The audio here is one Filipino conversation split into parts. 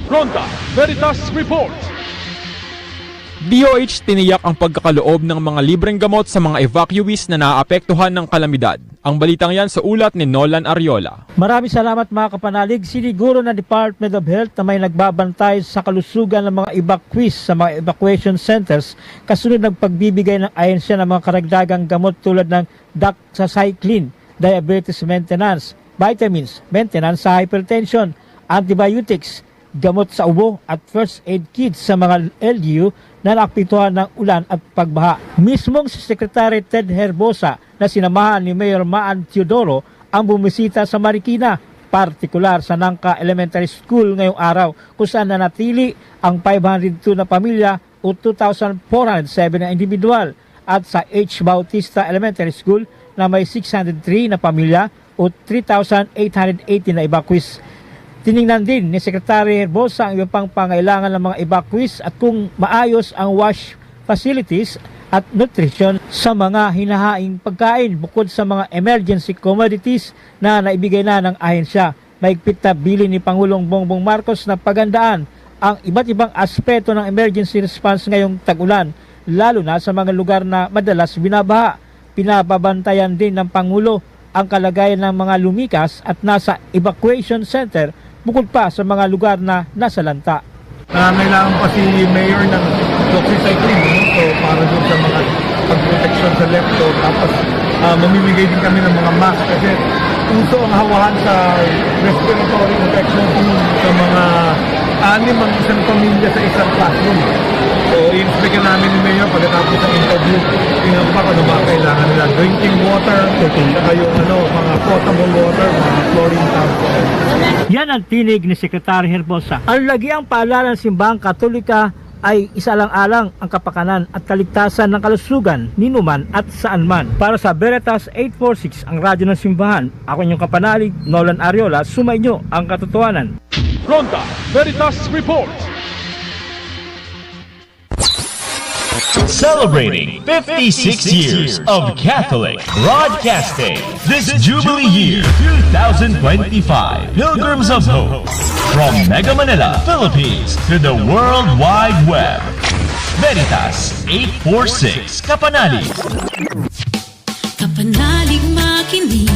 Ronda Veritas Report. DOH tiniyak ang pagkakaloob ng mga libreng gamot sa mga evacuees na naapektuhan ng kalamidad. Ang balitang yan sa ulat ni Nolan Ariola. Maraming salamat mga kapanalig. Siniguro ng Department of Health na may nagbabantay sa kalusugan ng mga evacuees sa mga evacuation centers kasunod ng pagbibigay ng ahensya ng mga karagdagang gamot tulad ng doxycycline, diabetes maintenance, vitamins, maintenance sa hypertension, antibiotics, gamot sa ubo at first aid kits sa mga LGU na naapektuhan ng ulan at pagbaha. Mismong si Secretary Ted Herbosa na sinamahan ni Mayor Maan Teodoro ang bumisita sa Marikina, partikular sa Nangka Elementary School ngayong araw kung saan nanatili ang 502 na pamilya o 2,407 na individual at sa H. Bautista Elementary School na may 603 na pamilya o 3,880 na evacuees. Tiningnan din ni Secretary Herbosa ang iba pang pangailangan ng mga evacuees at kung maayos ang wash facilities at nutrition sa mga hinahaing pagkain bukod sa mga emergency commodities na naibigay na ng ahensya. Maigpit na bilin ni Pangulong Bongbong Marcos na pagandaan ang iba't ibang aspeto ng emergency response ngayong tag-ulan, lalo na sa mga lugar na madalas binabaha. Pinababantayan din ng Pangulo ang kalagayan ng mga lumikas at nasa evacuation center bukod pa sa mga lugar na nasa lanta. Kailangan pa si Mayor ng doxycycline, so para doon sa mga pag-protection sa lepto. Tapos mamimigay din kami ng mga mask kasi uso ang hawahan sa respiratory infection sa mga 6 ang isang pamilya sa isang classroom. So i-inspect namin ni Mayor pagkatapos ng interview. Tingnan pa kung ano ba kailangan nila. Drinking water, saka yung mga potable water, mga chlorine tanks. Yan ang tinig ni Secretary Herbosa. Ang lagiang paalala ng Simbahang Katolika ay isalang-alang ang kapakanan at kaligtasan ng kalusugan ninuman at saan man. Para sa Veritas 846, ang radyo ng Simbahan, ako inyong kapanalig, Nolan Ariola, sumainyo ang katotohanan. Ronda Veritas Report. Celebrating 56 years of Catholic Broadcasting this Jubilee Year 2025. Pilgrims of Hope. From Mega Manila, Philippines to the World Wide Web. Veritas 846 Kapanalig. Kapanalig makinig,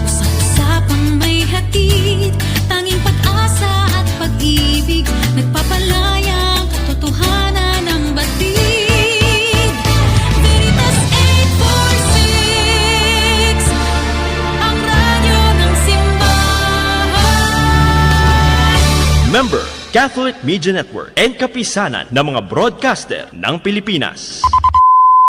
usap-usapang may hatid, tanging pag-asa at pag-ibig, nagpapalaya ang katotohanan ng batid. Veritas 846, ang radyo ng simbahan. Member, Catholic Media Network and kapisanan ng mga broadcaster ng Pilipinas.